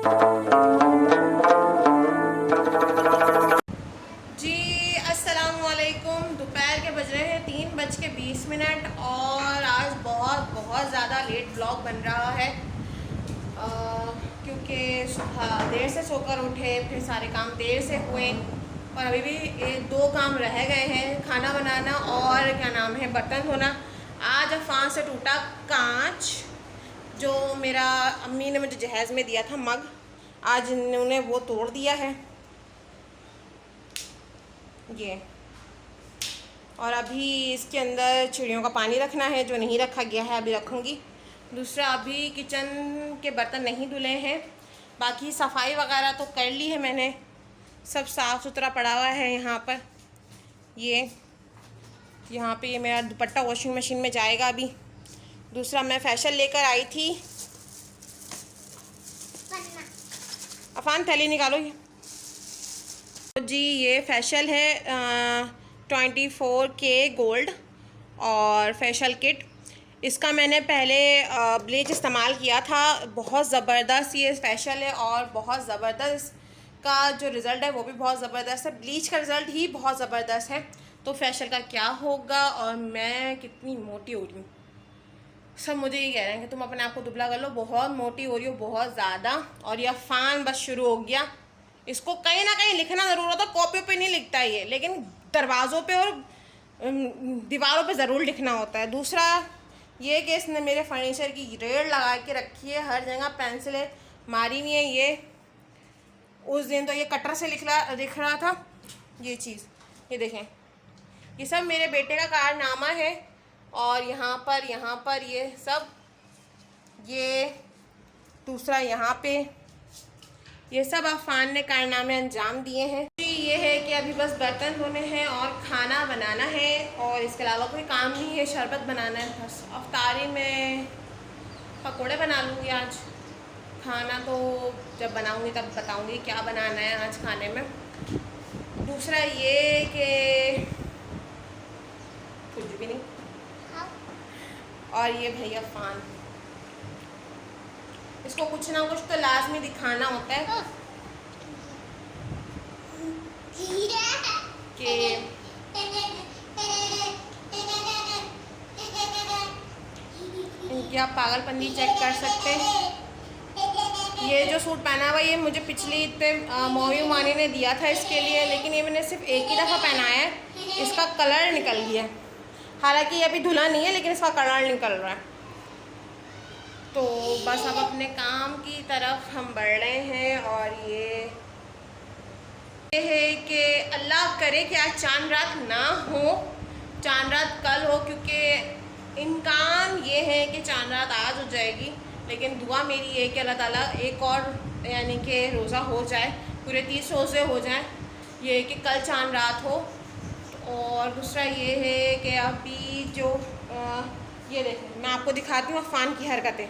जी अस्सलाम वालेकुम। दोपहर के बज रहे हैं 3:20 और आज बहुत ज़्यादा लेट ब्लॉग बन रहा है क्योंकि सुबह देर से सोकर उठे, फिर सारे काम देर से हुए और अभी भी एक दो काम रह गए हैं, खाना बनाना और क्या नाम है बर्तन धोना। आज अफान से टूटा कांच, जो मेरा अम्मी ने मुझे जहेज़ में दिया था मग, आज इन्होंने वो तोड़ दिया है ये। और अभी इसके अंदर चिड़ियों का पानी रखना है जो नहीं रखा गया है, अभी रखूँगी। दूसरा, अभी किचन के बर्तन नहीं धुले हैं, बाकी सफाई वगैरह तो कर ली है मैंने, सब साफ़ सुथरा पड़ा हुआ है। यहाँ पे ये मेरा दुपट्टा वॉशिंग मशीन में जाएगा अभी। दूसरा, मैं फैशन लेकर आई थी। अफान थैली निकालो ये। जी ये फेशियल है 24K गोल्ड और फेशियल किट। इसका मैंने पहले ब्लीच इस्तेमाल किया था, बहुत ज़बरदस्त ये फेशियल है और बहुत ज़बरदस्त का जो रिज़ल्ट है वो भी बहुत ज़बरदस्त है। ब्लीच का रिज़ल्ट ही बहुत ज़बरदस्त है, तो फेशियल का क्या होगा। और मैं कितनी मोटी हो रही हूँ, सब मुझे ये कह रहे हैं कि तुम अपने आप को दुबला कर लो, बहुत मोटी हो रही हो, बहुत ज़्यादा। और ये फ़ान बस शुरू हो गया, इसको कहीं ना कहीं लिखना ज़रूर होता, कॉपियों पे नहीं लिखता ये, लेकिन दरवाज़ों पे और दीवारों पे ज़रूर लिखना होता है। दूसरा ये कि इसने मेरे फर्नीचर की रेड लगा के रखी है, हर जगह पेंसिलें मारी हुई हैं। ये उस दिन तो ये कटर से लिख रहा था ये चीज़, ये देखें, ये सब मेरे बेटे का कारनामा है। और यहाँ पर ये सब, ये दूसरा यहाँ पे, ये सब अफान ने कारनामे अंजाम दिए हैं। जी ये है कि अभी बस बर्तन धोने हैं और खाना बनाना है, और इसके अलावा कोई काम नहीं है। शरबत बनाना है बस। अफ्तारी में पकोड़े बना लूँगी आज, खाना तो जब बनाऊँगी तब बताऊँगी क्या बनाना है आज खाने में। दूसरा ये कि कुछ भी नहीं। और ये भैया फ़ान, इसको कुछ ना कुछ तो लाजमी दिखाना होता है कि इनकी आप पागलपंती चेक कर सकते हैं। ये जो सूट पहना हुआ ये मुझे पिछली इतने मोवी मानी ने दिया था इसके लिए, लेकिन ये मैंने सिर्फ एक ही दफ़ा पहनाया है, इसका कलर निकल गया। हालांकि ये अभी धुला नहीं है, लेकिन इसका कलर निकल रहा है। तो बस अब अपने काम की तरफ हम बढ़ रहे हैं। और ये है कि अल्लाह करे कि आज चांद रात ना हो, चांद रात कल हो, क्योंकि इम्कान ये है कि चांद रात आज हो जाएगी। लेकिन दुआ मेरी है कि अल्लाह ताला एक और यानी कि रोज़ा हो जाए, पूरे 30 रोज़े हो जाएं, ये कि कल चांद रात हो। और दूसरा ये है कि अभी जो ये देखें, मैं आपको दिखाती हूँ अफान की हरकतें।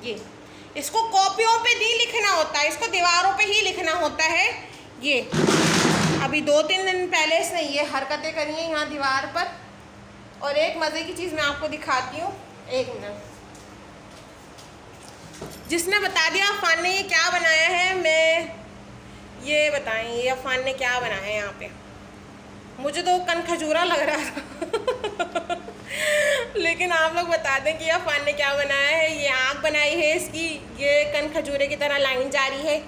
ये इसको कॉपियों पे नहीं लिखना होता है, इसको दीवारों पे ही लिखना होता है। ये अभी 2-3 दिन पहले इसने ये हरकतें करी हैं यहाँ दीवार पर। और एक मज़े की चीज़ मैं आपको दिखाती हूँ, एक मिनट। जिसने बता दिया अफान ने ये क्या बनाया है, मैं ये बताएं ये अफान ने क्या बनाया है यहाँ पे। मुझे तो कन खजूरा लग रहा था लेकिन आप लोग बता दें कि अफान ने क्या बनाया है। ये आँख बनाई है इसकी, ये कन खजूरे की तरह लाइन जा रही है,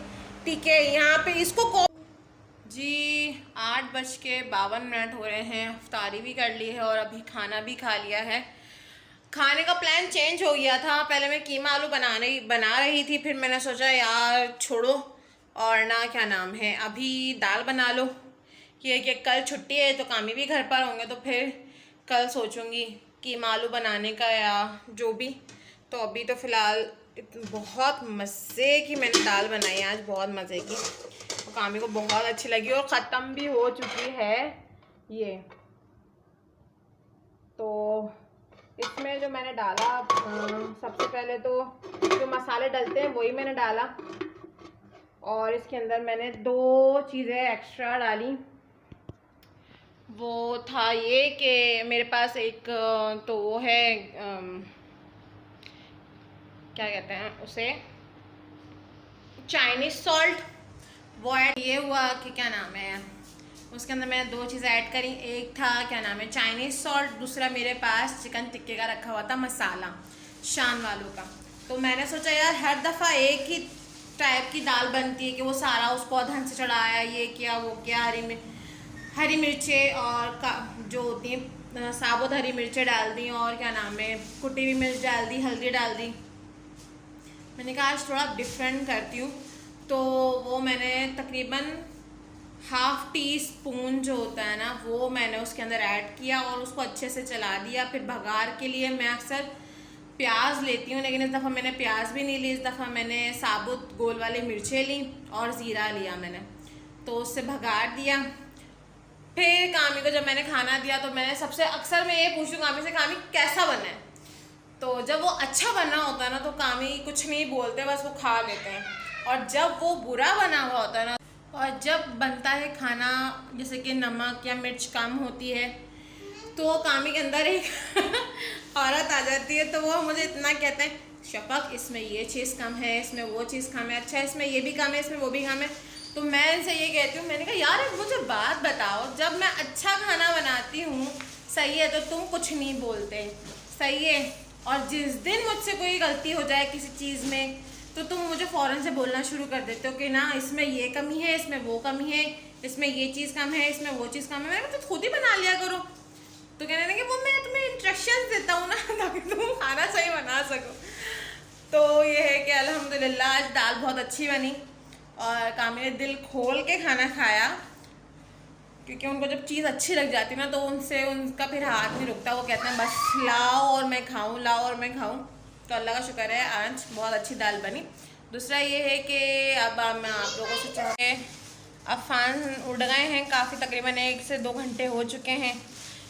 ठीक है। यहाँ पे इसको जी 8:52 हो रहे हैं, अफ्तारी भी कर ली है और अभी खाना भी खा लिया है। खाने का प्लान चेंज हो गया था, पहले मैं कीमा आलू बना रही थी, फिर मैंने सोचा यार छोड़ो और ना क्या नाम है अभी दाल बना लो। ये कि कल छुट्टी है तो कामी भी घर पर होंगे, तो फिर कल सोचूंगी कीमा आलू बनाने का या जो भी। तो अभी तो फ़िलहाल बहुत मज़े की मैंने दाल बनाई आज, बहुत मज़े की, तो कामी को बहुत अच्छी लगी और ख़त्म भी हो चुकी है ये। तो इसमें जो मैंने डाला, सबसे पहले तो जो मसाले डलते हैं वही मैंने डाला, और इसके अंदर मैंने 2 चीज़ें एक्स्ट्रा डाली। वो था ये कि मेरे पास एक तो वो है क्या कहते हैं उसे, चाइनीज़ सॉल्ट वो ऐड। ये हुआ कि क्या नाम है, उसके अंदर मैंने 2 चीज़ें ऐड करी। एक था क्या नाम है चाइनीज़ सॉल्ट, दूसरा मेरे पास चिकन टिक्के का रखा हुआ था मसाला शान वालों का। तो मैंने सोचा यार हर दफ़ा एक ही टाइप की दाल बनती है कि वो सारा उसको ढंग से चढ़ाया, ये किया वो किया, हरी मिर्चें और जो होती हैं साबुत हरी मिर्चें डाल दी और क्या नाम है कुटी हुई मिर्च डाल दी, हल्दी डाल दी। मैंने कहा आज थोड़ा डिफरेंट करती हूँ, तो वो मैंने तकरीबन ½ टीस्पून जो होता है ना वो मैंने उसके अंदर ऐड किया और उसको अच्छे से चला दिया। फिर भगार के लिए मैं अक्सर प्याज लेती हूँ, लेकिन इस दफ़ा मैंने प्याज भी नहीं ली, इस दफ़ा मैंने साबुत गोल वाली मिर्चें ली और ज़ीरा लिया मैंने, तो उससे भगार दिया। फिर कामी को जब मैंने खाना दिया तो मैंने सबसे अक्सर मैं ये पूछूँ कामी से, कामी कैसा बना है? तो जब वो अच्छा बना होता है ना तो कामी कुछ नहीं बोलते, बस वो खा लेते हैं। और जब वो बुरा बना हुआ होता है ना, और जब बनता है खाना जैसे कि नमक या मिर्च कम होती है, तो कामी के अंदर एक औरत आ जाती है। तो वो मुझे इतना कहते हैं, शफक इसमें ये चीज़ कम है, इसमें वो चीज़ कम है, अच्छा इसमें ये भी कम है, इसमें वो भी कम है। तो मैं इनसे ये कहती हूँ, मैंने कहा यार मुझे बात बताओ, जब मैं अच्छा खाना बनाती हूँ सही है तो तुम कुछ नहीं बोलते, सही है, और जिस दिन मुझसे कोई गलती हो जाए किसी चीज़ में तो तुम मुझे फ़ौरन से बोलना शुरू कर देते हो कि ना इसमें ये कमी है, इसमें वो कमी है, इसमें ये चीज़ कम है, इसमें वो चीज़ कम है। मैंने तो खुद ही बना लिया करो। तो कहने लगे वो मैं तुम्हें इंस्ट्रक्शंस देता हूँ ना ताकि तुम खाना सही बना सको। तो ये है कि अल्हम्दुलिल्लाह आज दाल बहुत अच्छी बनी और कामी ने दिल खोल के खाना खाया, क्योंकि उनको जब चीज़ अच्छी लग जाती है ना तो उनसे उनका फिर हाथ नहीं रुकता, वो कहते हैं बस लाओ और मैं खाऊं, लाओ और मैं खाऊं। तो अल्लाह का शुक्र है आज बहुत अच्छी दाल बनी। दूसरा ये है कि अब मैं आप लोगों से चाहते अफ़ान उड़ गए हैं काफ़ी, तकरीबन 1 से 2 घंटे हो चुके हैं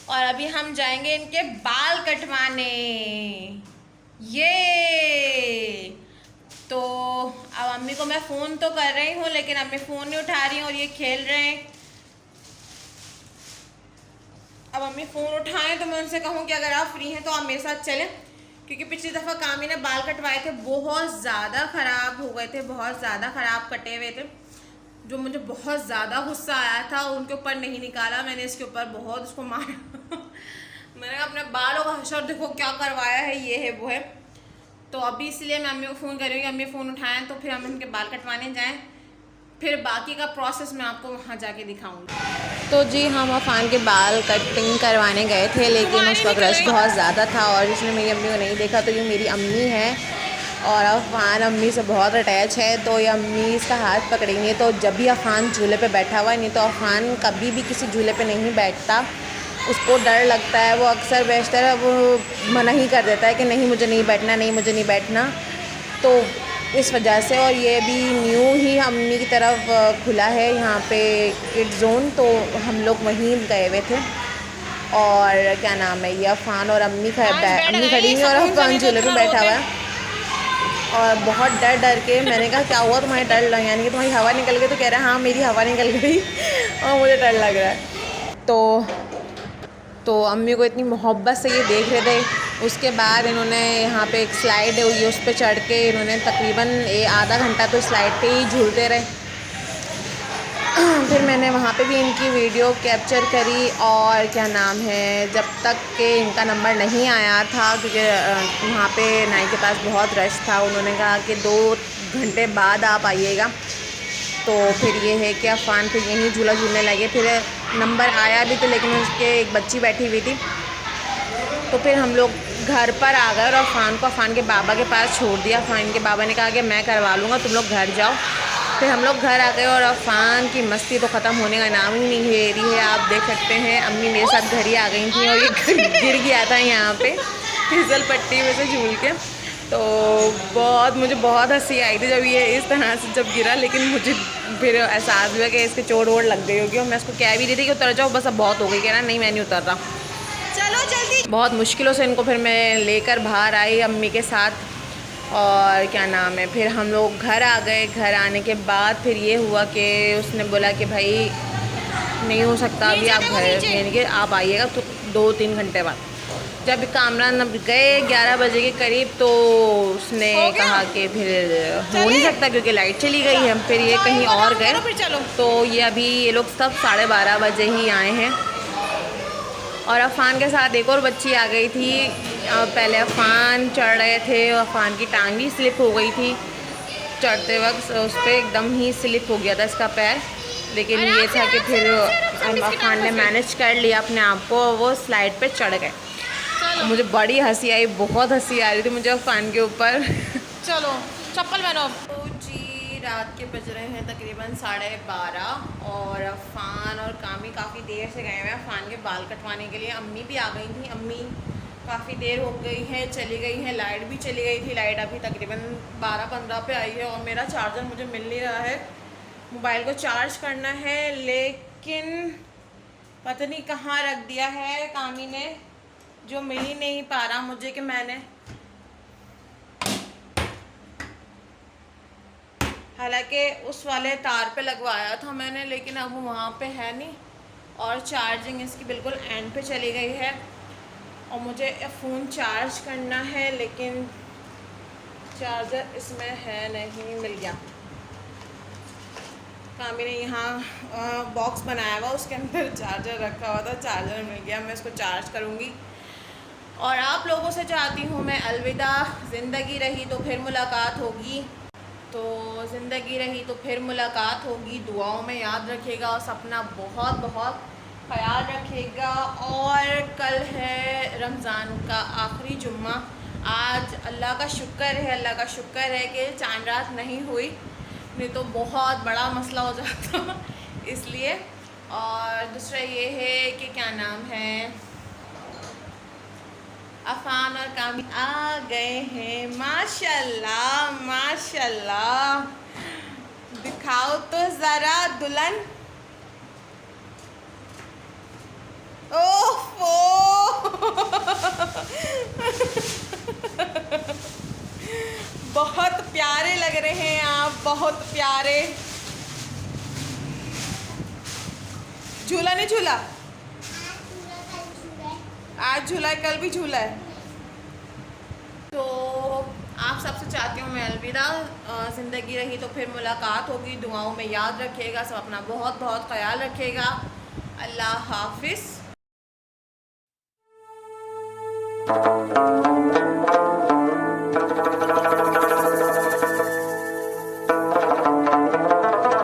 और अभी हम जाएंगे इनके बाल कटवाने। ये तो अब अम्मी को मैं फ़ोन तो कर रही हूँ लेकिन अम्मी फ़ोन नहीं उठा रही हैं और ये खेल रहे हैं। अब अम्मी फ़ोन उठाएं तो मैं उनसे कहूँ कि अगर आप फ्री हैं तो आप मेरे साथ चलें, क्योंकि पिछली दफ़ा कामी ने बाल कटवाए थे, बहुत ज़्यादा ख़राब हो गए थे, बहुत ज़्यादा ख़राब कटे हुए थे, जो मुझे बहुत ज़्यादा गुस्सा आया था। उनके ऊपर नहीं निकाला मैंने, इसके ऊपर बहुत उसको मारा मैंने कहा अपने बालों का हशर देखो क्या करवाया है, ये है वो है। तो अभी इसलिए मैं अम्मी को फ़ोन करूँगी, अम्मी फ़ोन उठाएँ तो फिर हम उनके बाल कटवाने जाएँ, फिर बाकी का प्रोसेस मैं आपको वहाँ जाके दिखाऊंगी। तो जी हम अफ़ान के बाल कटिंग करवाने गए थे, लेकिन उस वक्त रश बहुत ज़्यादा था और जिसने मेरी अम्मी को नहीं देखा तो ये मेरी अम्मी है और अफ़ान अम्मी से बहुत अटैच है, तो ये अम्मी इसका हाथ पकड़ेंगे। तो जब भी अफ़ान झूले पे बैठा हुआ है, नहीं तो अफ़ान कभी भी किसी झूले पे नहीं बैठता, उसको डर लगता है, वो अक्सर बेशतर वो मना ही कर देता है कि नहीं मुझे नहीं बैठना, नहीं मुझे नहीं बैठना। तो इस वजह से, और ये भी न्यू ही अम्मी की तरफ खुला है यहाँ पे किड जोन, तो हम लोग वहीं गए हुए थे। और क्या नाम है ये अफ़ान और अम्मी खड़ी हुई और अफ़ान झूले पे बैठा हुआ है और बहुत डर डर के मैंने कहा क्या हुआ तुम्हारे डर लग, यानी कि तुम्हारी हवा निकल गई? तो कह रहा है हाँ मेरी हवा निकल गई और मुझे डर लग रहा है। तो अम्मी को इतनी मोहब्बत से ये देख रहे थे। उसके बाद इन्होंने यहाँ पे एक स्लाइड है हुई, उस पर चढ़ के इन्होंने तकरीबन आधा घंटा तो स्लाइड पे ही झूलते रहे। फिर मैंने वहाँ पे भी इनकी वीडियो कैप्चर करी और क्या नाम है, जब तक कि इनका नंबर नहीं आया था, क्योंकि वहाँ पे नाई के पास बहुत रश था, उन्होंने कहा कि 2 घंटे बाद आप आइएगा। तो फिर ये है कि अफ़ान फिर यहीं झूला झूलने लगे। फिर नंबर आया भी तो, लेकिन उसके एक बच्ची बैठी हुई थी, तो फिर हम लोग घर पर आ गए और अफ़ान को अफ़ान के बाबा के पास छोड़ दिया। अफ़ान के बाबा ने कहा कि मैं करवा लूँगा, तुम लोग घर जाओ। फिर हम लोग घर आ गए और अफ़ान की मस्ती तो ख़त्म होने का नाम ही नहीं ले रही है। आप देख सकते हैं अम्मी मेरे साथ घर ही आ गई थी और ये गिर गया था यहाँ पे फिसल पट्टी में से झूल के। तो मुझे बहुत हंसी आई थी जब ये इस तरह से जब गिरा, लेकिन मुझे फिर एहसास हुआ कि इसके चोट वोट लग गई होगी और मैं उसको कह भी रही थी कि उतर जाओ, बस अब बहुत हो गई। कह रहा नहीं मैं नहीं उतर रहा, चलो जल्दी। बहुत मुश्किलों से इनको फिर मैं लेकर बाहर आई अम्मी के साथ और क्या नाम है, फिर हम लोग घर आ गए। घर आने के बाद फिर ये हुआ कि उसने बोला कि भाई नहीं हो सकता अभी आप घर, यानी कि आप आइएगा तो 2-3 घंटे बाद। जब कामरान अब गए 11 बजे के करीब तो उसने कहा कि फिर हो नहीं सकता क्योंकि लाइट चली गई है। फिर ये कहीं और गए, तो ये अभी ये लोग सब 12:30 बजे ही आए हैं। और अफ़ान के साथ एक और बच्ची आ गई थी। पहले अफ़ान चढ़ रहे थे, अफ़ान की टांग ही स्लिप हो गई थी चढ़ते वक्त, उस पर एकदम ही स्लिप हो गया था इसका पैर। लेकिन ये था कि फिर अफ़ान ने मैनेज कर लिया अपने आप को, वो स्लाइड पे चढ़ गए। मुझे बड़ी हंसी आई, बहुत हंसी आ रही थी मुझे अफ़ान के ऊपर। चलो चप्पल पहनो। तो जी रात के बज रहे हैं तकरीबन 12:30 और अफ़ान और कामी काफ़ी देर से गए हुए हैं अफ़ान के बाल कटवाने के लिए। अम्मी भी आ गई थी, अम्मी काफ़ी देर हो गई है चली गई है। लाइट भी चली गई थी, लाइट अभी तकरीबन 12:15 पे आई है। और मेरा चार्जर मुझे मिल नहीं रहा है, मोबाइल को चार्ज करना है लेकिन पता नहीं कहाँ रख दिया है कामी ने, जो मिल ही नहीं पा रहा मुझे कि मैंने, हालांकि उस वाले तार पे लगवाया था मैंने, लेकिन अब वो वहाँ पे है नहीं और चार्जिंग इसकी बिल्कुल एंड पे चली गई है। और मुझे फ़ोन चार्ज करना है लेकिन चार्जर इसमें है नहीं, मिल गया। कामी ने यहाँ बॉक्स बनाया हुआ, उसके अंदर चार्जर रखा हुआ था, चार्जर मिल गया, मैं इसको चार्ज करूँगी। और आप लोगों से चाहती हूँ मैं अलविदा। ज़िंदगी रही तो फिर मुलाकात होगी, तो ज़िंदगी रही तो फिर मुलाकात होगी। दुआओं में याद रखिएगा और अपना बहुत बहुत ख्याल रखिएगा। और कल है रमज़ान का आखिरी जुम्मा। आज अल्लाह का शुक्र है, अल्लाह का शुक्र है कि चांद रात नहीं हुई, नहीं तो बहुत बड़ा मसला हो जाता इसलिए। और दूसरा ये है कि क्या नाम है, अफ़ान और कामी आ गए हैं माशाल्लाह माशाल्लाह। दिखाओ तो ज़रा दुल्हन। ओफो बहुत प्यारे लग रहे हैं आप, बहुत प्यारे। झूला नहीं झूला? आज झूला है, कल भी झूला है। तो आप सबसे चाहती हूँ मैं अलविदा। ज़िंदगी रही तो फिर मुलाकात होगी। दुआओं में याद रखिएगा, सब अपना बहुत बहुत ख्याल रखिएगा। अल्लाह हाफिज़।